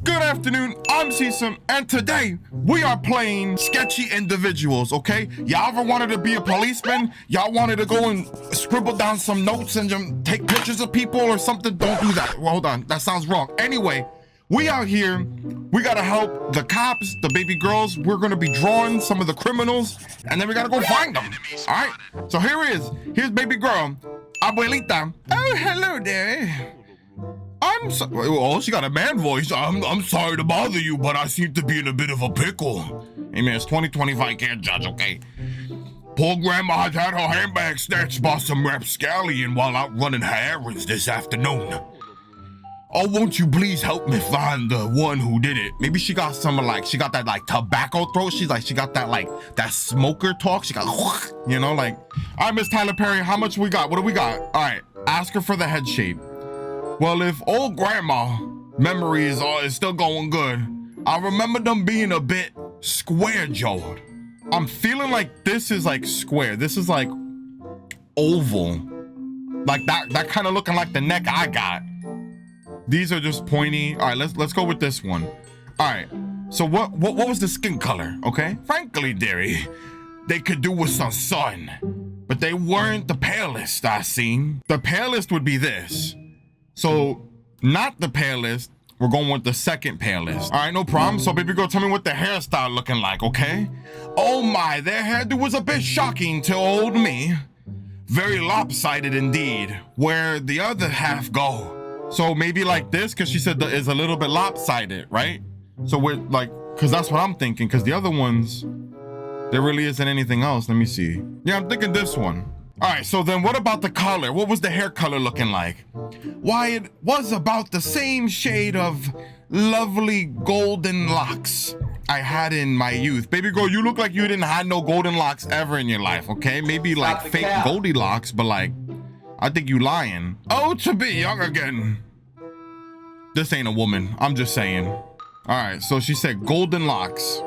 Good afternoon, I'm Sesom, and today we are playing Sketchy Individuals, okay? Y'all ever wanted to be a policeman? Y'all wanted to go and scribble down some notes and take pictures of people or something? Don't do that. Well, hold on, that sounds wrong. Anyway, we out here, we gotta help the cops, the baby girls. We're gonna be drawing some of the criminals, and then we gotta go find them, all right? So here it is. Here's baby girl, Abuelita. Oh, hello there. I'm so, oh, she got a man voice. I'm sorry to bother you, but I seem to be in a bit of a pickle. Hey man, it's 2025, can't judge, okay? Poor grandma has had her handbag snatched by some rapscallion while out running her errands this afternoon. Oh, won't you please help me find the one who did it? Maybe she got some like, she got that like tobacco throat. She's like, she got that like, that smoker talk. She got, you know, like, all right, Miss Tyler Perry, how much we got? What do we got? All right, ask her for the head shape. Well, if old grandma memory is still going good, I remember them being a bit square-jawed. I'm feeling like this is like square. This is like oval. Like that kind of looking like the neck I got. These are just pointy. All right, let's go with this one. All right. So what was the skin color? Okay. Frankly, dearie, they could do with some sun, but they weren't the palest I seen. The palest would be this. So not the palest, we're going with the second palest. All right, no problem. So baby girl, tell me what the hairstyle looking like, okay? Oh my, their hairdo was a bit shocking to old me. Very lopsided indeed, where the other half go. So maybe like this, cause she said that is a little bit lopsided, right? So we're like, cause that's what I'm thinking, cause the other ones, there really isn't anything else. Let me see. Yeah, I'm thinking this one. All right, so then what about the color? What was the hair color looking like? Why, it was about the same shade of lovely golden locks I had in my youth. Baby girl, you look like you didn't have no golden locks ever in your life, okay? Maybe like fake Goldilocks, but like, I think you lying. Oh, to be young again. This ain't a woman, I'm just saying. All right, so she said golden locks.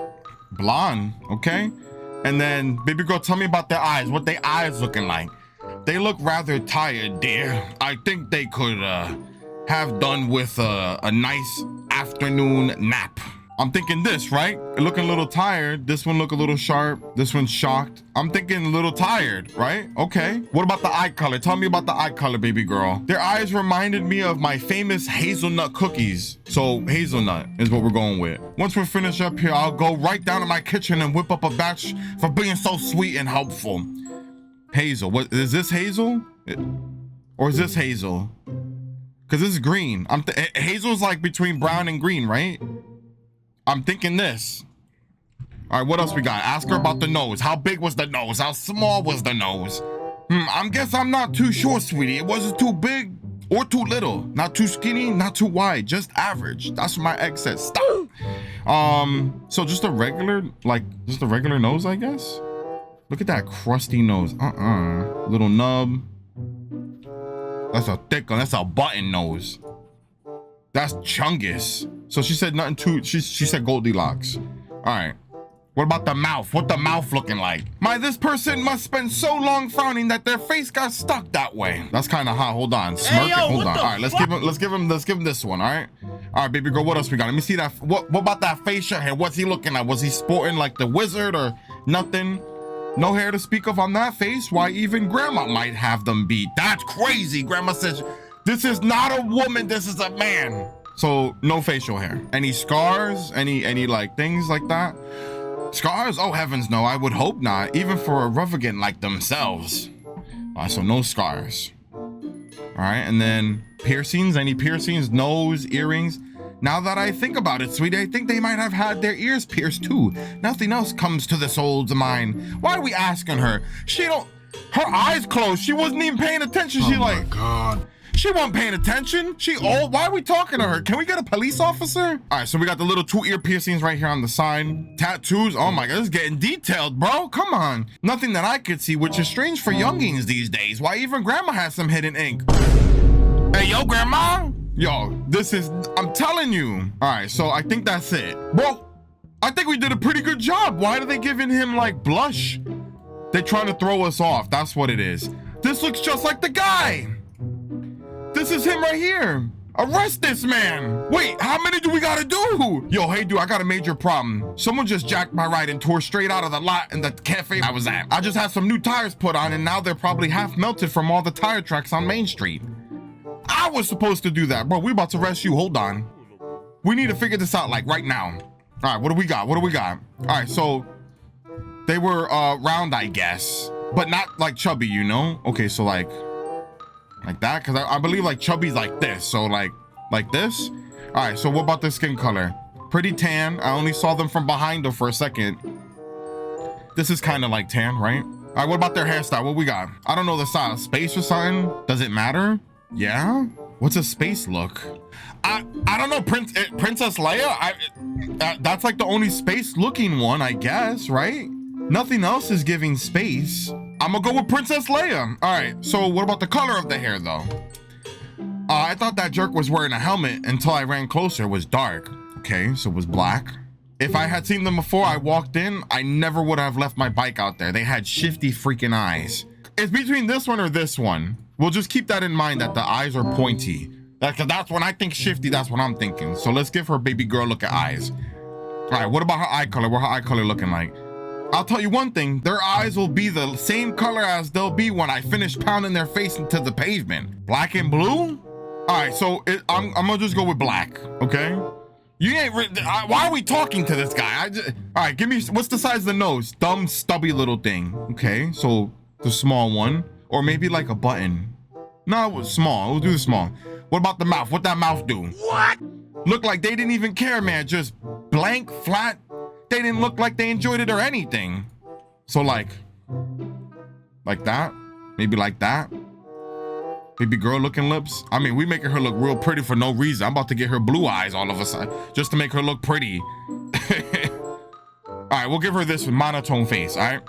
Blonde, okay? And then, baby girl, tell me about their eyes. What their eyes looking like? They look rather tired, dear. I think they could have done with a nice afternoon nap. I'm thinking this, right? Looking a little tired. This one look a little sharp. This one's shocked. I'm thinking a little tired, right? Okay. What about the eye color? Tell me about the eye color, baby girl. Their eyes reminded me of my famous hazelnut cookies. So hazelnut is what we're going with. Once we're finished up here, I'll go right down to my kitchen and whip up a batch for being so sweet and helpful. Hazel, what is this hazel? Or is this hazel? Cause this is green. Hazel's like between brown and green, right? I'm thinking this. All right, what else we got? Ask her about the nose. How big was the nose? How small was the nose? I guess I'm not too sure, sweetie. It wasn't too big or too little. Not too skinny, not too wide. Just average. That's what my ex said. Stop. So just a regular, just a regular nose, I guess? Look at that crusty nose. Little nub. That's a thick one. That's a button nose. That's Chungus. So she said nothing too, she said Goldilocks. All right. What about the mouth? What the mouth looking like? This person must spend so long frowning that their face got stuck that way. That's kind of hot. Hold on. Smirking. Hey, hold on. All right, let's give him this one. All right. All right, baby girl, what else we got? Let me see that. What about that facial hair? What's he looking at? Was he sporting like the wizard or nothing? No hair to speak of on that face. Why, even grandma might have them beat. That's crazy. Grandma says, this is not a woman, this is a man. So no facial hair. Any scars? Any like things like that? Scars? Oh heavens no, I would hope not. Even for a ruffian like themselves. So no scars. All right, and then piercings. Any piercings? Nose, earrings? Now that I think about it, sweetie, I think they might have had their ears pierced too. Nothing else comes to this old mind. Why are we asking her? Her eyes closed. She wasn't even paying attention. She like, oh my God. She wasn't paying attention. She old. Why are we talking to her? Can we get a police officer? All right, so we got the little 2 ear piercings right here on the side. Tattoos. Oh my God, this is getting detailed, bro. Come on. Nothing that I could see, which is strange for youngins these days. Why even grandma has some hidden ink. Hey, yo, grandma. Yo, this is, I'm telling you. All right, so I think that's it. Well, I think we did a pretty good job. Why are they giving him like blush? They're trying to throw us off. That's what it is. This looks just like the guy. This is him right here. Arrest this man. Wait, how many do we gotta do? Yo, hey dude, I got a major problem. Someone just jacked my ride and tore straight out of the lot in the cafe I was at. I just had some new tires put on and now they're probably half melted from all the tire tracks on Main Street. I was supposed to do that. Bro, we about to arrest you. Hold on. We need to figure this out like right now. All right, what do we got? What do we got? All right, so they were round, I guess, but not like chubby, you know? Okay, so like that, because I believe like chubby's like this, so like this. All right, so what about the skin color? Pretty tan. I only saw them from behind though for a second. This is kind of like tan, right? All right, what about their hairstyle? What we got? I don't know the style. Space or something? Does it matter? Yeah? What's a space look? I don't know, Princess Leia? That's like the only space looking one, I guess, right? Nothing else is giving space. I'm gonna go with Princess Leia. All right, so what about the color of the hair though? I thought that jerk was wearing a helmet until I ran closer. It was dark. Okay, so it was black. If I had seen them before I walked in, I never would have left my bike out there. They had shifty freaking eyes. It's between this one or this one. We'll just keep that in mind that the eyes are pointy. That's when I think shifty, that's what I'm thinking. So let's give her baby girl look at eyes. All right, what about her eye color? What her eye color looking like? I'll tell you one thing, their eyes will be the same color as they'll be when I finish pounding their face into the pavement. Black and blue? All right, so I'm gonna just go with black, okay? You ain't, why are we talking to this guy? All right, give me, what's the size of the nose? Dumb, stubby little thing. Okay, so the small one, or maybe like a button. No, it was small, we'll do the small. What about the mouth? What that mouth do? What? Look like they didn't even care, man. Just blank, flat. They didn't look like they enjoyed it or anything. So like that, maybe like that. Baby girl looking lips. I mean, we making her look real pretty for no reason. I'm about to get her blue eyes all of a sudden just to make her look pretty. All right, we'll give her this monotone face, all right?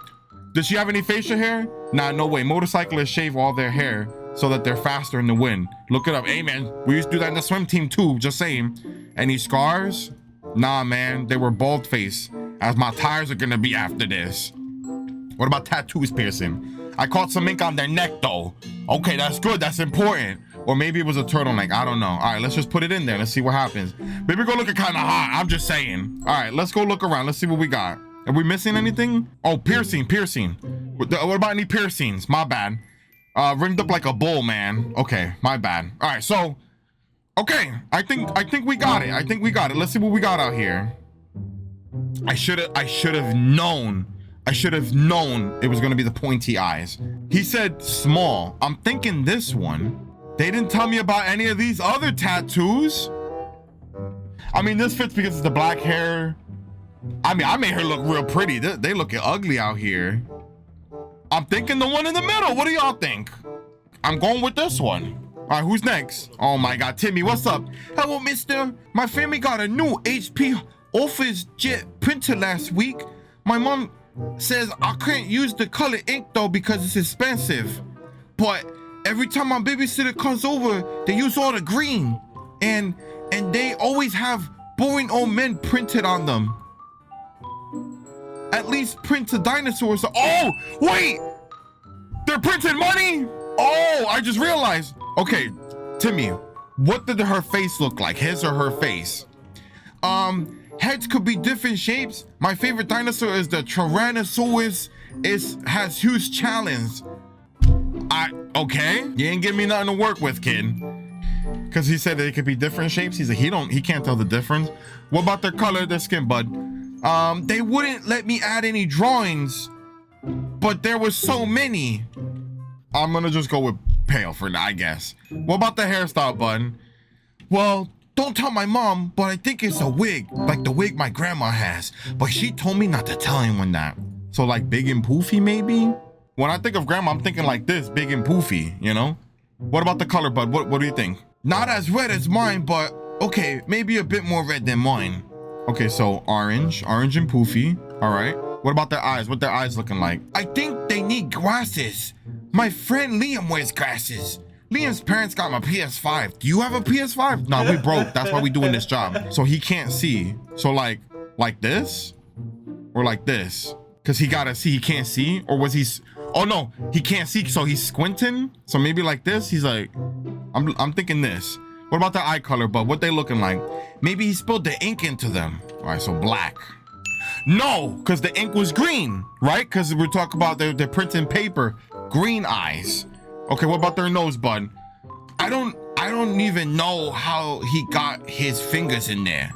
Does she have any facial hair? Nah, no way. Motorcyclists shave all their hair so that they're faster in the wind. Look it up. Hey, man, we used to do that in the swim team too, just saying. Any scars? Nah, man, they were bald face, as my tires are gonna be after this. What about tattoos piercing? I caught some ink on their neck though. Okay, that's good, that's important. Or maybe it was a turtleneck, I don't know. All right, let's just put it in there. Let's see what happens. Baby girl looking kind of hot, I'm just saying. All right, let's go look around. Let's see what we got. Are we missing anything? Oh, piercing. What about any piercings? My bad. Ringed up like a bull, man. Okay, my bad. All right, so, okay, I think we got it. I think we got it. Let's see what we got out here. I should have known it was gonna be the pointy eyes. He said small. I'm thinking this one. They didn't tell me about any of these other tattoos. I mean, this fits because it's the black hair. I mean, I made her look real pretty. They looking ugly out here. I'm thinking the one in the middle. What do y'all think? I'm going with this one. All right, who's next? Oh my God, Timmy, what's up? Hello, mister. My family got a new HP Office Jet printer last week. My mom says I can't use the color ink though because it's expensive. But every time my babysitter comes over, they use all the green. And they always have boring old men printed on them. At least print the dinosaurs. Oh, wait! They're printing money? Oh, I just realized. Okay, Timmy, what did her face look like? His or her face? Heads could be different shapes. My favorite dinosaur is the Tyrannosaurus. Has huge challenge. Okay, you ain't give me nothing to work with, kid. Cause he said they could be different shapes. He's like, he can't tell the difference. What about their color, their skin, bud? They wouldn't let me add any drawings, but there was so many. I'm gonna just go with pale for now, I guess. What about the hairstyle, bud? Well, don't tell my mom, but I think it's a wig, like the wig my grandma has. But she told me not to tell anyone that. So like big and poofy, maybe? When I think of grandma, I'm thinking like this, big and poofy, you know? What about the color, bud? What do you think? Not as red as mine, but okay, maybe a bit more red than mine. Okay, so orange and poofy. All right. What about their eyes? What their eyes looking like? I think they need glasses. My friend Liam wears glasses. Liam's parents got my PS5. Do you have a PS5? No, we broke. That's why we doing this job. So he can't see. So like this or like this? Cause he gotta see, he can't see, or was he? Oh no, he can't see, so he's squinting. So maybe like this. He's like, I'm thinking this. What about the eye color, bud? What they looking like? Maybe he spilled the ink into them. All right, so black. No, because the ink was green, right? Because we're talking about they're printing paper. Green eyes. Okay, what about their nose, bud? I don't even know how he got his fingers in there.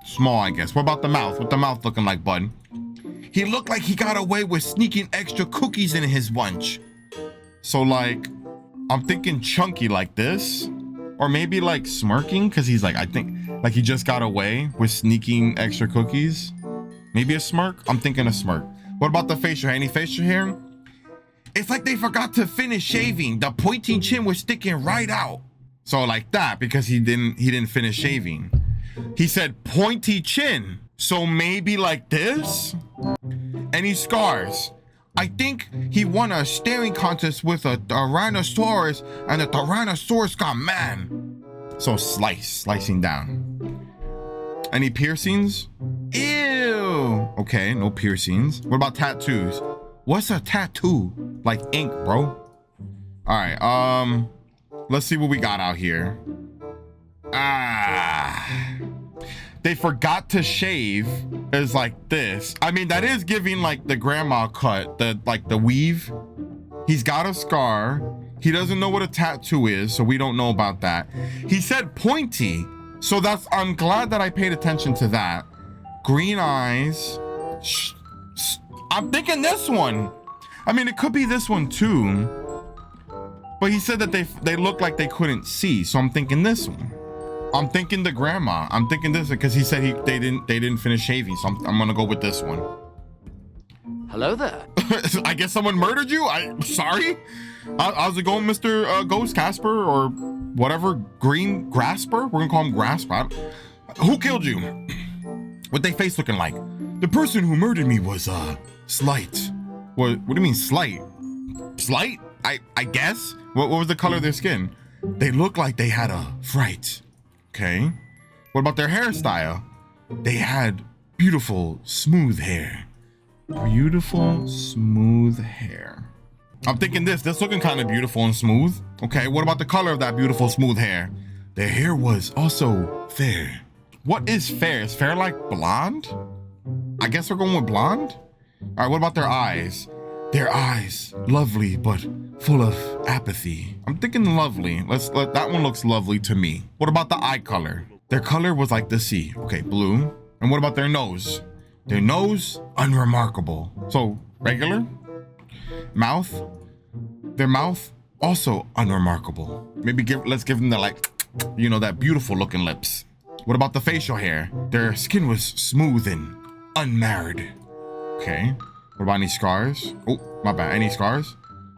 Small, I guess. What about the mouth? What the mouth looking like, bud? He looked like he got away with sneaking extra cookies in his bunch. So like, I'm thinking chunky like this, or maybe like smirking, because he's like, I think like he just got away with sneaking extra cookies. Maybe a smirk. I'm thinking a smirk. What about the facial hair? Any facial hair? It's like they forgot to finish shaving. The pointing chin was sticking right out. So like that, because he didn't finish shaving. He said pointy chin. So maybe like this? Any scars? I think he won a staring contest with a Tyrannosaurus, and the Tyrannosaurus got mad. So slicing down. Any piercings? Ew. Okay, no piercings. What about tattoos? What's a tattoo? Like ink, bro. All right, let's see what we got out here. They forgot to shave is like this. I mean, that is giving like the grandma cut, the weave. He's got a scar. He doesn't know what a tattoo is, so we don't know about that. He said pointy, so I'm glad that I paid attention to that. Green eyes. I'm thinking this one. I mean, it could be this one too. But he said that they look like they couldn't see, so I'm thinking this one. I'm thinking the grandma. I'm thinking this because he said they didn't finish shaving, so I'm gonna go with this one. Hello there. I guess someone murdered you. Sorry. How's it going, Mr. Ghost Casper or whatever? Green Grasper? We're gonna call him Grasper. Who killed you? What they face looking like? The person who murdered me was Slight. What do you mean Slight? Slight? I guess. What was the color of their skin? They look like they had a fright. Okay. What about their hairstyle? They had beautiful, smooth hair. Beautiful, smooth hair. I'm thinking this looking kind of beautiful and smooth. Okay, what about the color of that beautiful, smooth hair? Their hair was also fair. What is fair? Is fair like blonde? I guess we're going with blonde. All right, what about their eyes? Their eyes, lovely, but full of apathy. I'm thinking lovely. That one looks lovely to me. What about the eye color? Their color was like the sea. Okay, blue. And what about their nose? Their nose, unremarkable. So regular. Mouth. Their mouth, also unremarkable. Maybe let's give them the that beautiful looking lips. What about the facial hair? Their skin was smooth and unmarred. Okay. What about any scars? Oh, my bad. Any scars?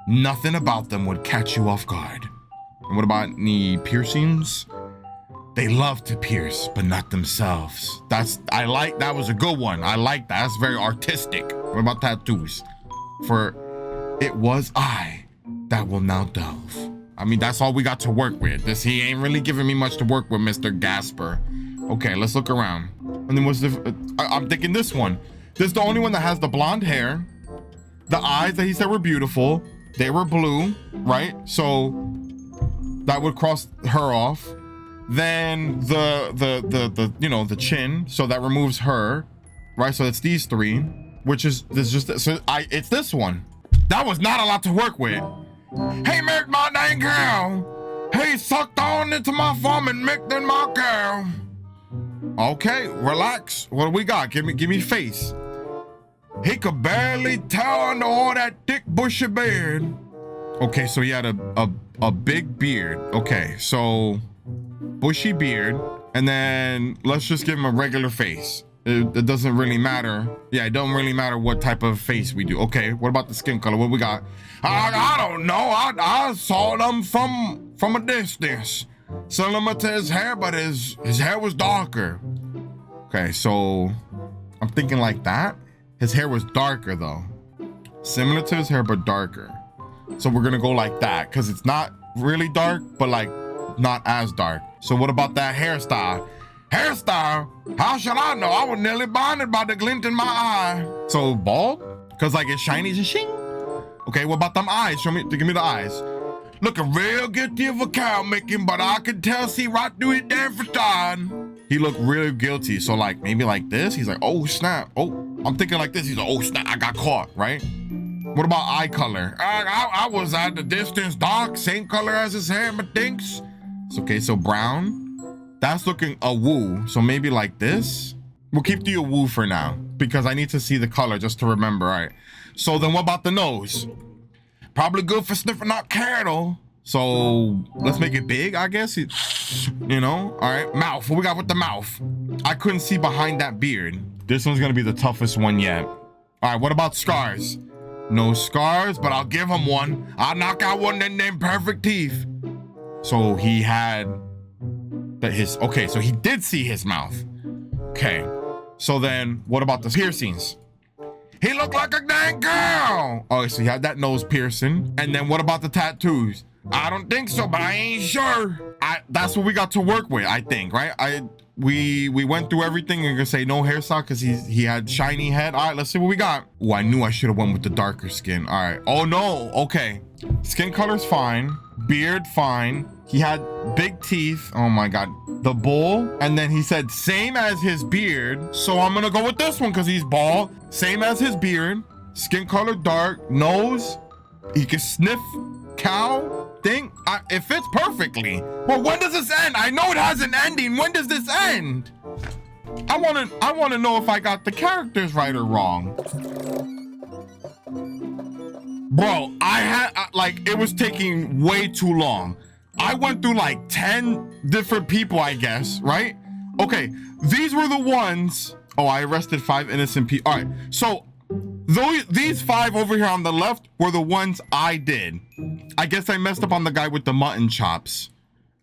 Nothing about them would catch you off guard. And what about any piercings? They love to pierce, but not themselves. That was a good one. I like that. That's very artistic. What about tattoos? For it was I that will now delve. I mean, that's all we got to work with. He ain't really giving me much to work with, Mr. Gasper. Okay, let's look around. And then I'm thinking this one. This is the only one that has the blonde hair. The eyes that he said were beautiful. They were blue, right? So that would cross her off. Then the chin. So that removes her, right? So it's these three, it's this one. That was not a lot to work with. Hey, make my dang girl. Hey, sucked on into my farm and make then my girl. Okay, relax. What do we got? Give me face. He could barely tell under all that thick bushy beard. Okay, so he had a big beard. Okay, so bushy beard, and then let's just give him a regular face. It doesn't really matter. Yeah, it don't really matter what type of face we do. Okay, what about the skin color? What we got? I don't know. I saw them from a distance. Similar to his hair, but his hair was darker. Okay, so I'm thinking like that. His hair was darker though. Similar to his hair, but darker. So we're gonna go like that because it's not really dark, but like not as dark. So what about that hairstyle? Hairstyle? How should I know? I was nearly blinded by the glint in my eye. So bald? Because like it's shiny as a shing? Okay, what about them eyes? Give me the eyes. Looking real guilty of account making, but I can tell, see right through it damn Verstand. He looked really guilty. So like, maybe like this. He's like, oh snap. Oh, I'm thinking like this. He's like, oh snap, I got caught, right? What about eye color? I was at the distance, dark, same color as his hair, methinks. It's okay, so brown. That's looking a woo. So maybe like this. We'll keep the woo for now because I need to see the color just to remember. All right. So then what about the nose? Probably good for sniffing out cattle. So let's make it big, I guess. You know, all right. Mouth, what we got with the mouth? I couldn't see behind that beard. This one's gonna be the toughest one yet. All right, what about scars? No scars, but I'll give him one. I'll knock out one of them perfect teeth. So he had okay, so he did see his mouth. Okay, so then what about the piercings? He looked like a dang girl. Oh, so he had that nose piercing. And then what about the tattoos? I don't think so, but I ain't sure. That's what we got to work with, I think, right? We went through everything and gonna say no hairstyle because he had shiny head. All right, let's see what we got. Oh, I knew I should have went with the darker skin. All right. Oh no. Okay. Skin color's fine. Beard fine. He had big teeth. Oh my God. The bull. And then he said same as his beard. So I'm gonna go with this one because he's bald. Same as his beard. Skin color dark. Nose. He can sniff cow thing. It fits perfectly. Well, when does this end? I know it has an ending. When does this end? I want to know if I got the characters right or wrong. Bro, like, it was taking way too long. I went through like 10 different people, I guess, right? Okay, these were the ones. Oh, I arrested 5 innocent people. All right, so these 5 over here on the left were the ones I did. I guess I messed up on the guy with the mutton chops.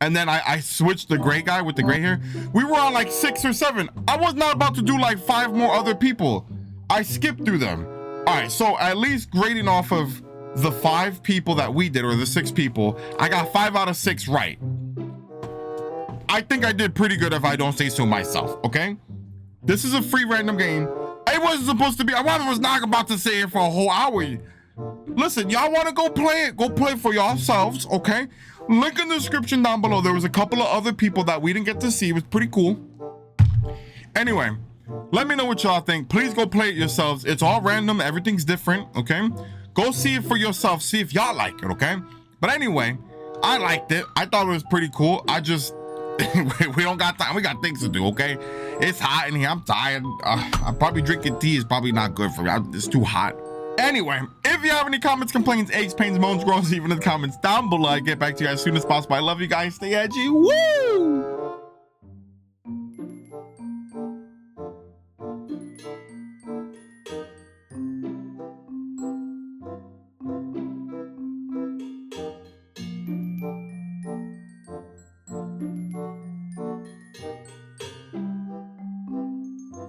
And then I switched the gray guy with the gray hair. We were on like 6 or 7. I was not about to do like 5 more other people. I skipped through them. All right, so at least grading off of the 5 people that we did, or the 6 people, I got 5 out of 6 right. I think I did pretty good if I don't say so myself, okay? This is a free random game. It wasn't supposed to be. I was not about to say it for a whole hour. Listen, y'all want to go play it? Go play it for yourselves, okay? Link in the description down below. There was a couple of other people that we didn't get to see. It was pretty cool. Anyway, let me know what y'all think. Please go play it yourselves. It's all random. Everything's different, okay? Go see it for yourself. See if y'all like it, okay? But anyway, I liked it. I thought it was pretty cool. I just... we don't got time. We got things to do, okay? It's hot in here. I'm tired. I'm probably drinking tea. Is probably not good for me. It's too hot. Anyway, if you have any comments, complaints, aches, pains, moans, groans, even in the comments down below, I get back to you guys as soon as possible. I love you guys. Stay edgy. Woo!